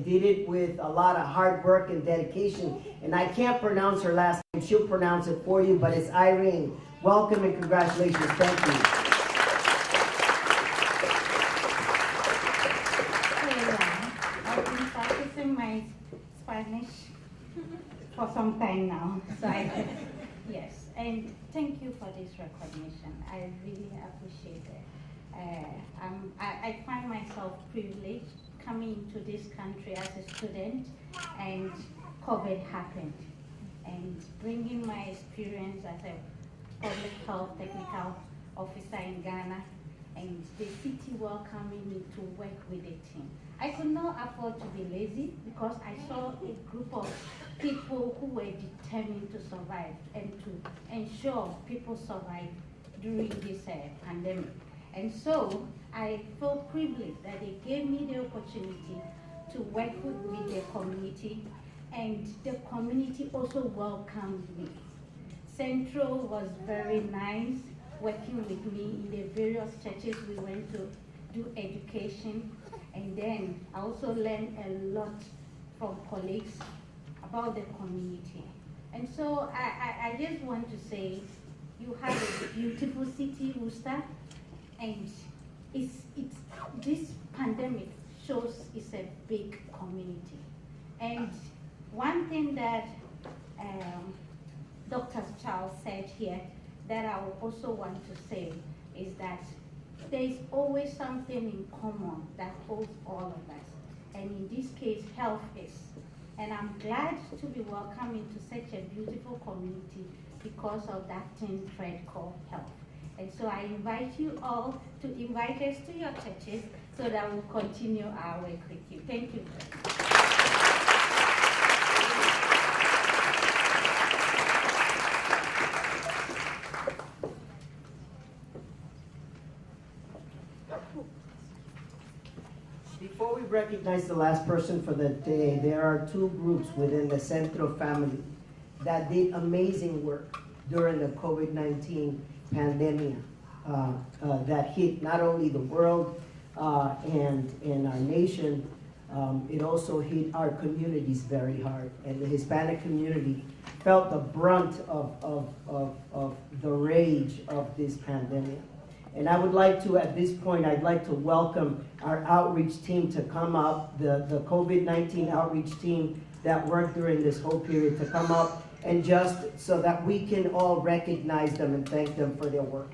did it with a lot of hard work and dedication. And I can't pronounce her last name. She'll pronounce it for you, but it's Irene. Welcome and congratulations. Thank you. I've been practicing my Spanish for some time now. So yes, and thank you for this recognition. I really appreciate it. I find myself privileged coming into this country as a student, and COVID happened. And bringing my experience as a public health technical officer in Ghana, and the city welcoming me to work with the team. I could not afford to be lazy because I saw a group of people who were determined to survive and to ensure people survive during this pandemic. And so I feel privileged that they gave me the opportunity to work with the community, and the community also welcomed me. CENTRO was very nice working with me in the various churches we went to do education, and then I also learned a lot from colleagues about the community. And so I just want to say, you have a beautiful city, Worcester, and this pandemic shows it's a big community. And one thing that Dr. Charles said here that I also want to say is that there is always something in common that holds all of us. And in this case, health is. And I'm glad to be welcomed into such a beautiful community because of that thin thread called health. And so I invite you all to invite us to your churches so that we'll continue our work with you. Thank you. Before we recognize the last person for the day, there are two groups within the Centro family that did amazing work during the COVID-19 pandemic that hit not only the world and our nation, it also hit our communities very hard. And the Hispanic community felt the brunt of the rage of this pandemic. And I would like to, at this point, I'd like to welcome our outreach team to come up, the COVID-19 outreach team that worked during this whole period to come up, and just so that we can all recognize them and thank them for their work.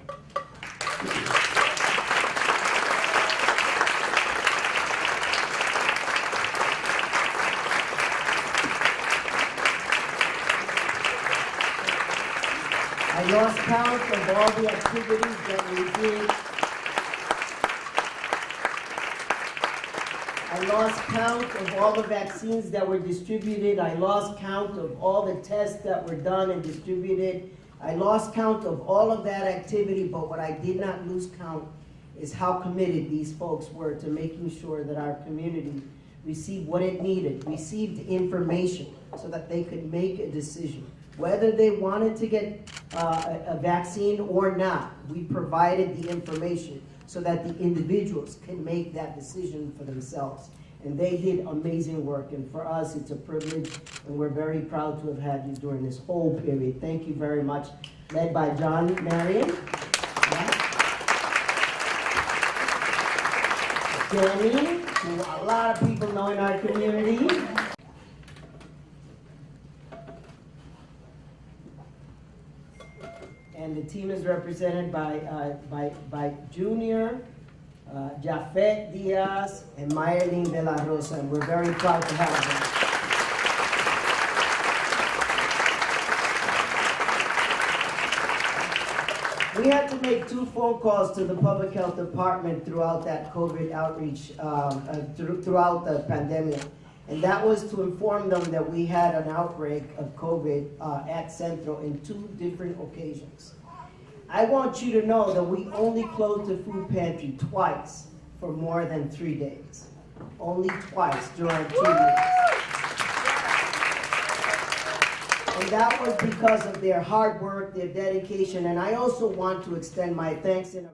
I lost count of all the activities that we did. I lost count of all the vaccines that were distributed. I lost count of all the tests that were done and distributed. I lost count of all of that activity, but what I did not lose count is how committed these folks were to making sure that our community received what it needed, received information so that they could make a decision. Whether they wanted to get a vaccine or not, we provided the information so that the individuals can make that decision for themselves. And they did amazing work, and for us, it's a privilege, and we're very proud to have had you during this whole period. Thank you very much. Led by John Marion. Danny, who a lot of people know in our community. And the team is represented by Junior, Jafet Diaz, and Mayerlin de la Rosa, and we're very proud to have them. We had to make 2 phone calls to the public health department throughout that COVID outreach, throughout the pandemic. And that was to inform them that we had an outbreak of COVID at Centro in 2 different occasions. I want you to know that we only closed the food pantry twice for more than 3 days. Only twice during 2 weeks. And that was because of their hard work, their dedication, and I also want to extend my thanks and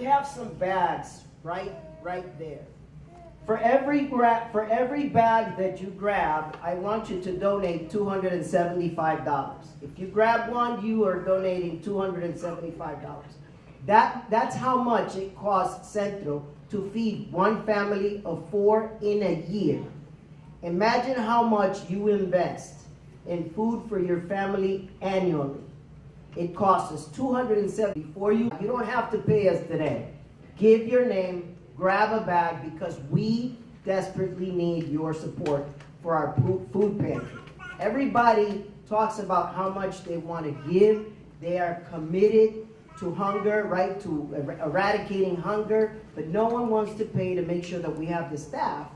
have some bags right there. For every bag that you grab, I want you to donate $275. If you grab one, you are donating $275. That's how much it costs Centro to feed one family of 4 in a year. Imagine how much you invest in food for your family annually. It costs us $270 before you don't have to pay us today. Give your name, grab a bag, because we desperately need your support for our food pantry. Everybody talks about how much they want to give. They are committed to hunger, right, to eradicating hunger, but no one wants to pay to make sure that we have the staff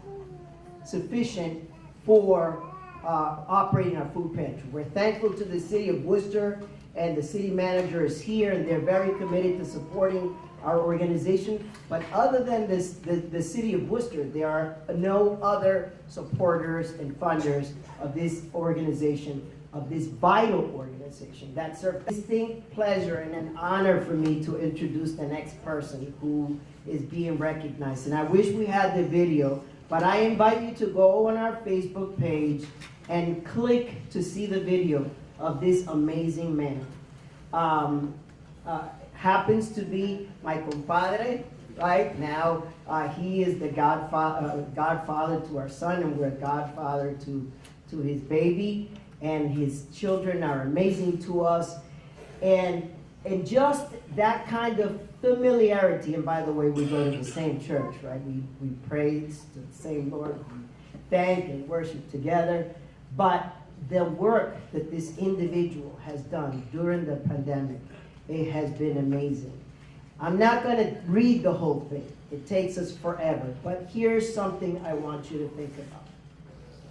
sufficient for operating our food pantry. We're thankful to the city of Worcester, and the city manager is here, and they're very committed to supporting our organization. But other than this, the city of Worcester, there are no other supporters and funders of this organization, of this vital organization that serves. It's a distinct pleasure and an honor for me to introduce the next person who is being recognized. And I wish we had the video, but I invite you to go on our Facebook page and click to see the video of this amazing man. Happens to be my compadre, right? Now he is the godfather to our son, and we're a godfather to his baby, and his children are amazing to us. And just that kind of familiarity, and by the way, we go to the same church, right? We praise to the same Lord, we thank and worship together. But the work that this individual has done during the pandemic, it has been amazing. I'm not going to read the whole thing. It takes us forever. But here's something I want you to think about.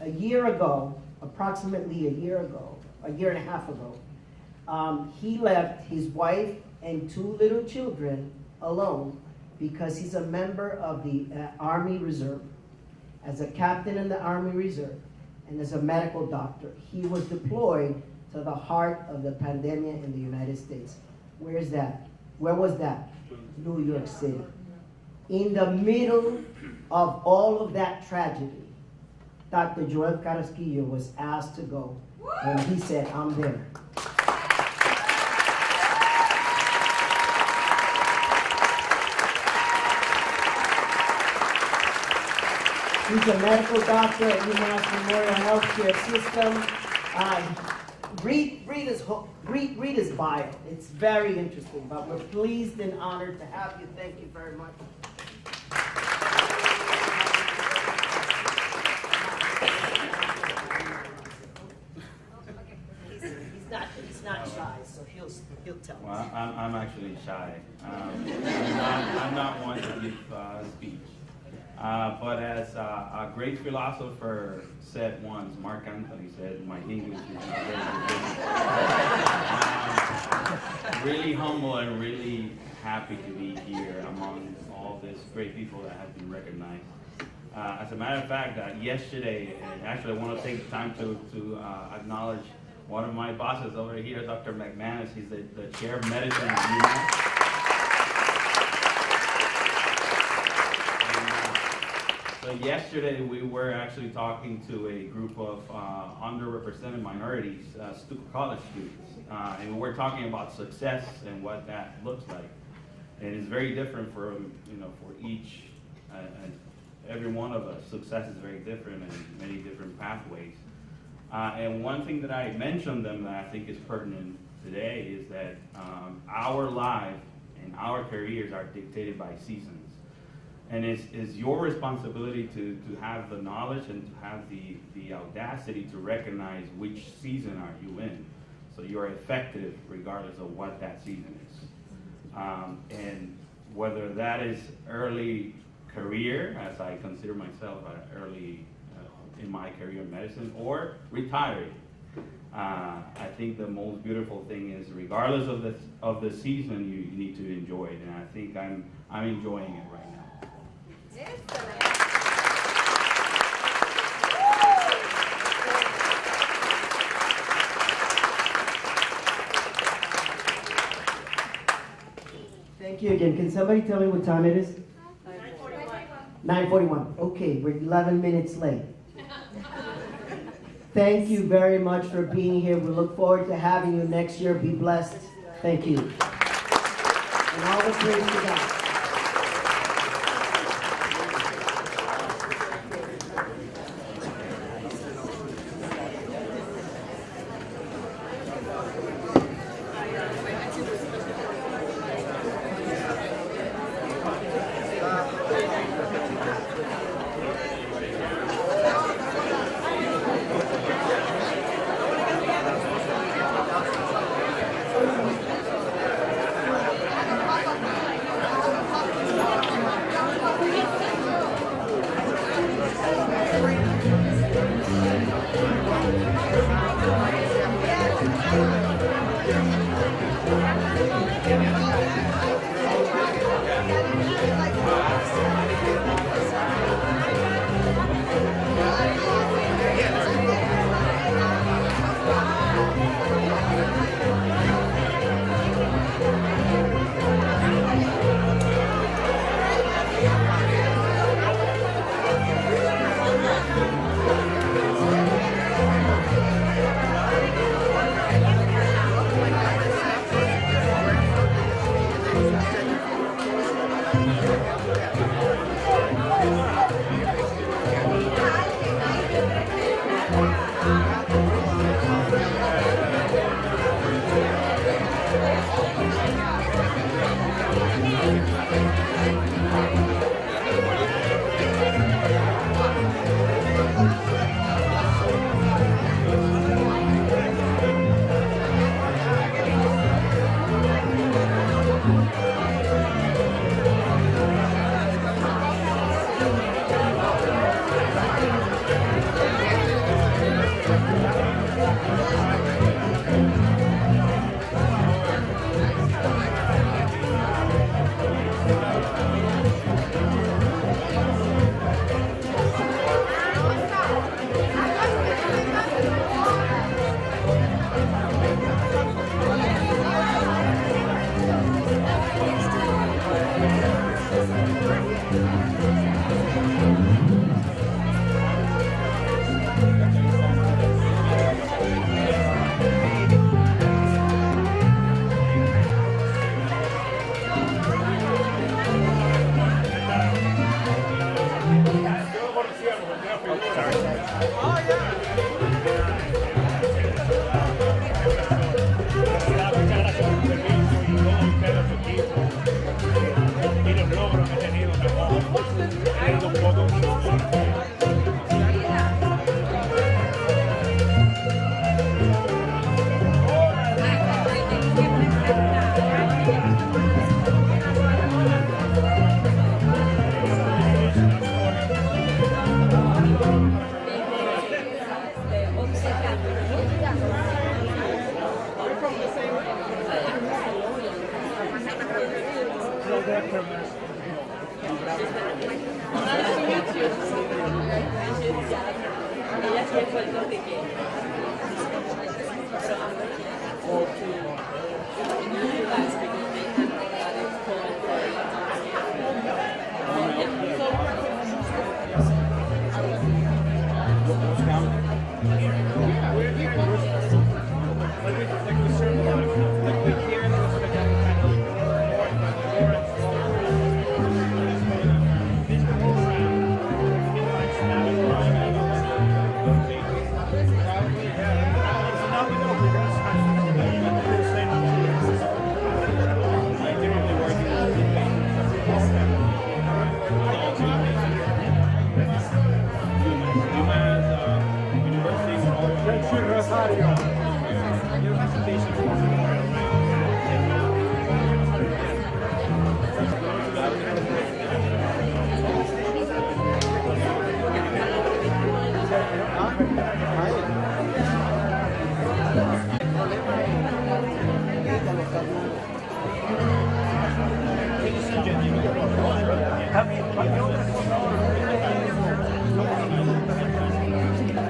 A year ago, approximately a year and a half ago, he left his wife and 2 little children alone because he's a member of the Army Reserve. As a captain in the Army Reserve and as a medical doctor, he was deployed to the heart of the pandemic in the United States. Where is that? Where was that? New York City. In the middle of all of that tragedy, Dr. Joel Carrasquillo was asked to go, and he said, I'm there. He's a medical doctor at UMass Memorial Healthcare System. Read his bio. It's very interesting, but we're pleased and honored to have you. Thank you very much. He's not shy, so he'll tell Well, us. I'm actually shy. I'm not one to give speech. But as a great philosopher said once, Mark Anthony said, my English is not very good. Really humble and really happy to be here among all these great people that have been recognized. As a matter of fact, yesterday, and actually I want to take the time to acknowledge one of my bosses over here, Dr. McManus. He's the chair of medicine at UMass. So yesterday we were actually talking to a group of underrepresented minorities, college students, and we were talking about success and what that looks like. And it's very different for each, every one of us. Success is very different in many different pathways. And one thing that I mentioned them that I think is pertinent today is that our life and our careers are dictated by seasons. And it's your responsibility to have the knowledge and to have the audacity to recognize which season are you in. So you're effective regardless of what that season is. And whether that is early career, as I consider myself early in my career in medicine, or retiring. I think the most beautiful thing is regardless of the season, you need to enjoy it. And I think I'm enjoying it right now. Thank you. begin? Can somebody tell me what time it is? 9:41. Okay, we're 11 minutes late. Thank you very much for being here. We look forward to having you next year. Be blessed. Thank you. And all the praise to God.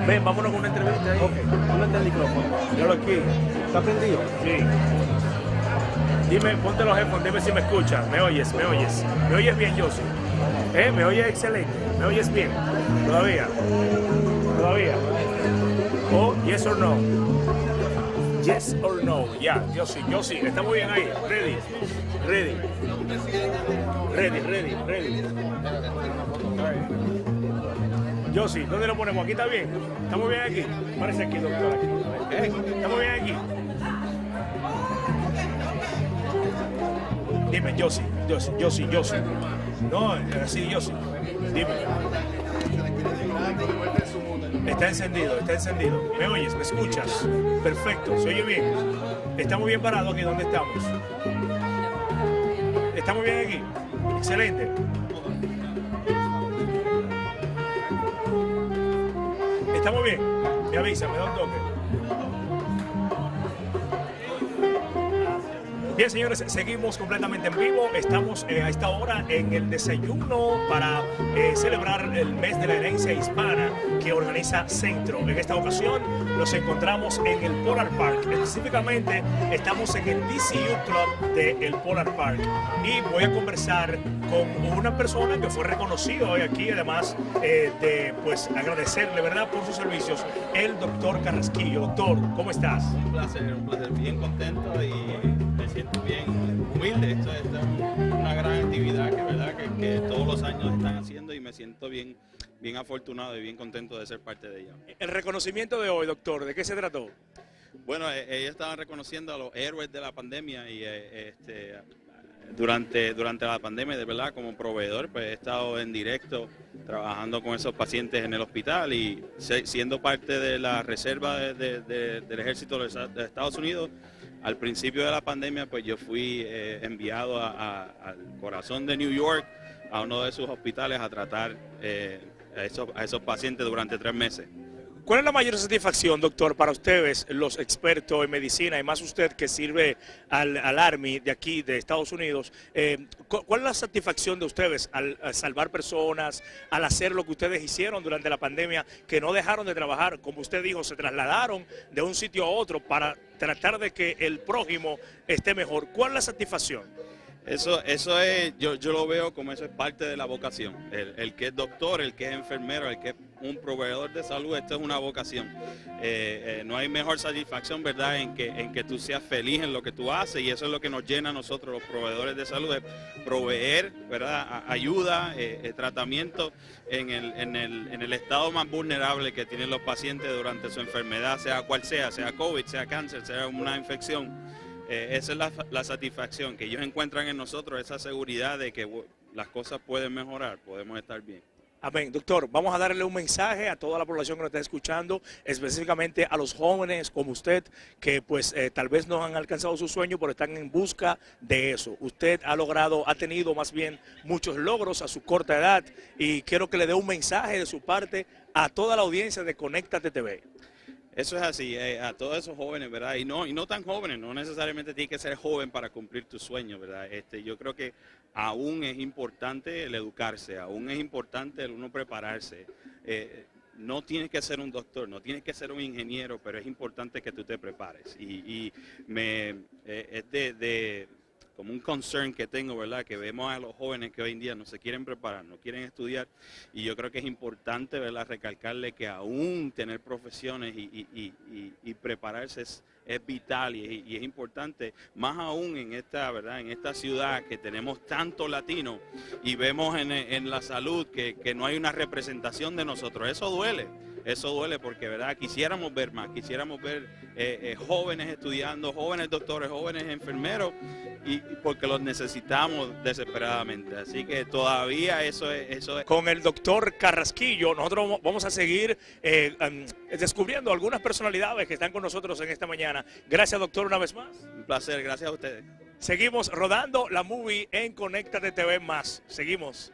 Ven, vámonos con una entrevista ahí. Ok, ¿dónde está el micrófono? Míralo aquí. ¿Está prendido? Sí. Dime, ponte los headphones, dime si me escuchas. ¿Me oyes? ¿Me oyes? ¿Me oyes bien, Josie? ¿Me oyes excelente? ¿Me oyes bien? ¿Todavía? ¿Todavía? ¿Oh, yes or no? Yes or no. Ya, Josie, estamos bien ahí. Ready. Josie, ¿dónde lo ponemos? ¿Aquí está bien? ¿Estamos bien aquí? Parece aquí, doctor. Aquí. ¿Estamos bien aquí? Dime, Josie. No, así, Josie. Dime. Está encendido. ¿Me oyes? ¿Me escuchas? Perfecto, se oye bien. Estamos bien parados aquí donde estamos. Estamos bien aquí. Excelente. Estamos bien. Me avisa, me da un toque. Bien, señores, seguimos completamente en vivo. Estamos a esta hora en el desayuno para celebrar el mes de la herencia hispana que organiza Centro. En esta ocasión nos encontramos en el Polar Park. Específicamente estamos en el DCU Club del Polar Park. Y voy a conversar con una persona que fue reconocido hoy aquí, además de pues agradecerle, ¿verdad?, por sus servicios, el doctor Carrasquillo. Doctor, ¿cómo estás? Un placer, bien contento y me siento bien humilde. Esto es una gran actividad que todos los años están haciendo y me siento bien afortunado y bien contento de ser parte de ella. El reconocimiento de hoy, doctor, ¿de qué se trató? Bueno, ellos estaban reconociendo a los héroes de la pandemia y durante la pandemia, de verdad, como proveedor, pues he estado en directo trabajando con esos pacientes en el hospital y siendo parte de la reserva del ejército de Estados Unidos. Al principio de la pandemia, pues yo fui enviado al corazón de New York, a uno de sus hospitales, a tratar a esos pacientes durante 3 meses. ¿Cuál es la mayor satisfacción, doctor, para ustedes, los expertos en medicina, y más usted que sirve al Army de aquí, de Estados Unidos? ¿Cuál es la satisfacción de ustedes al salvar personas, al hacer lo que ustedes hicieron durante la pandemia, que no dejaron de trabajar, como usted dijo, se trasladaron de un sitio a otro para tratar de que el prójimo esté mejor? ¿Cuál es la satisfacción? Eso es, yo lo veo como eso es parte de la vocación. El que es doctor, el que es enfermero, el que es un proveedor de salud, esto es una vocación. No hay mejor satisfacción, ¿verdad?, en que tú seas feliz en lo que tú haces, y eso es lo que nos llena a nosotros, los proveedores de salud, es proveer, ¿verdad?, ayuda, tratamiento en el estado más vulnerable que tienen los pacientes durante su enfermedad, sea cual sea COVID, sea cáncer, sea una infección. Esa es la satisfacción, que ellos encuentran en nosotros, esa seguridad de que las cosas pueden mejorar, podemos estar bien. Amén. Doctor, vamos a darle un mensaje a toda la población que nos está escuchando, específicamente a los jóvenes como usted, que pues tal vez no han alcanzado su sueño, pero están en busca de eso. Usted ha tenido más bien muchos logros a su corta edad, y quiero que le dé un mensaje de su parte a toda la audiencia de Conéctate TV. Eso es así, a todos esos jóvenes, ¿verdad? Y no tan jóvenes, no necesariamente tienes que ser joven para cumplir tus sueños, ¿verdad? Yo creo que aún es importante el educarse, aún es importante el uno prepararse. No tienes que ser un doctor, no tienes que ser un ingeniero, pero es importante que tú te prepares. Es como un concern que tengo, ¿verdad?, que vemos a los jóvenes que hoy en día no se quieren preparar, no quieren estudiar, y yo creo que es importante, ¿verdad?, recalcarle que aún tener profesiones y prepararse es vital y es importante, más aún en esta, ¿verdad?, en esta ciudad que tenemos tantos latinos y vemos en la salud que no hay una representación de nosotros. Eso duele porque, ¿verdad?, quisiéramos ver más, quisiéramos ver jóvenes estudiando, jóvenes doctores, jóvenes enfermeros, y porque los necesitamos desesperadamente. Así que todavía eso es. Con el doctor Carrasquillo nosotros vamos a seguir descubriendo algunas personalidades que están con nosotros en esta mañana. Gracias, doctor, una vez más. Un placer, gracias a ustedes. Seguimos rodando la movie en Conéctate TV más. Seguimos.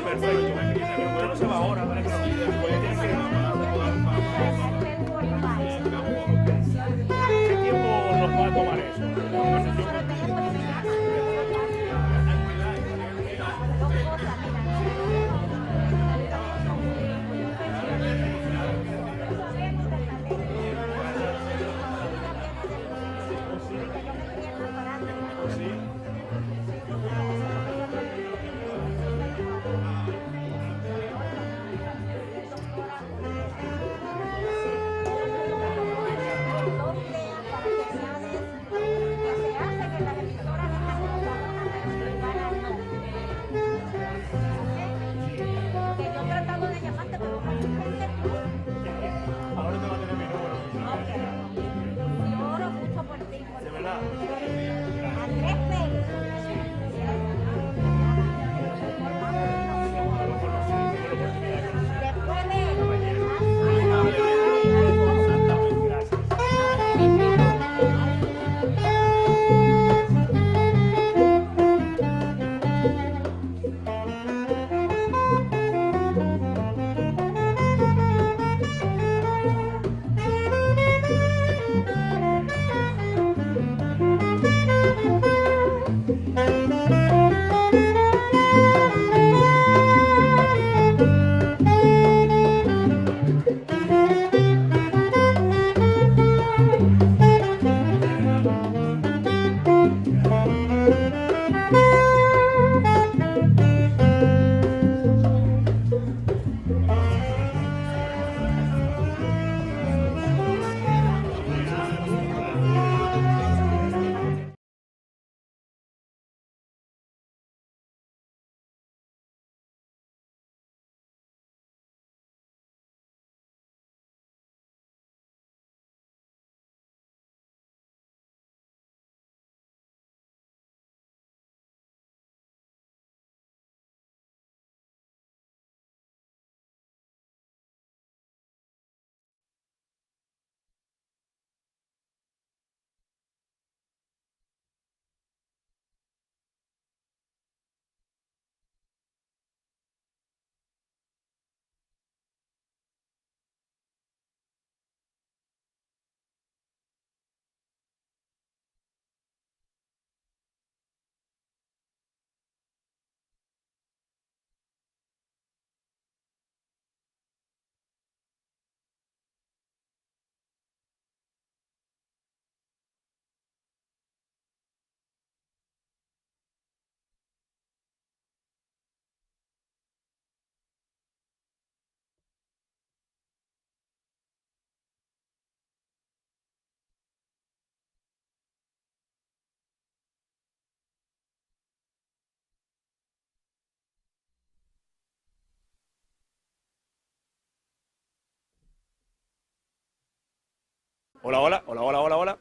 Perfecto. Usted no se va ahora, ¿vale? Pero a tomar eso. Hola, hola, hola, hola, hola, hola.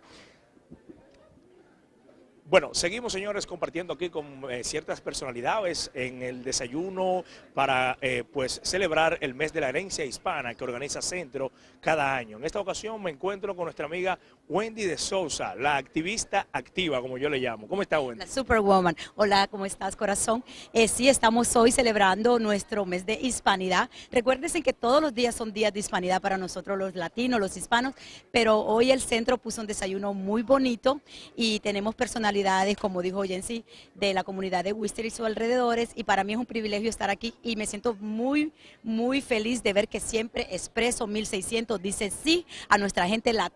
Bueno, seguimos, señores, compartiendo aquí con ciertas personalidades en el desayuno para pues celebrar el mes de la herencia hispana que organiza Centro cada año. En esta ocasión me encuentro con nuestra amiga Wendy de Sousa, la activista activa, como yo le llamo. ¿Cómo está, Wendy? La Superwoman. Hola, ¿cómo estás, corazón? Sí, estamos hoy celebrando nuestro mes de hispanidad. Recuérdense que todos los días son días de hispanidad para nosotros los latinos, los hispanos, pero hoy el Centro puso un desayuno muy bonito y tenemos personalidades, como dijo Jensi, de la comunidad de Worcester y sus alrededores, y para mí es un privilegio estar aquí y me siento muy, muy feliz de ver que siempre Expresso 1600 dice sí a nuestra gente latina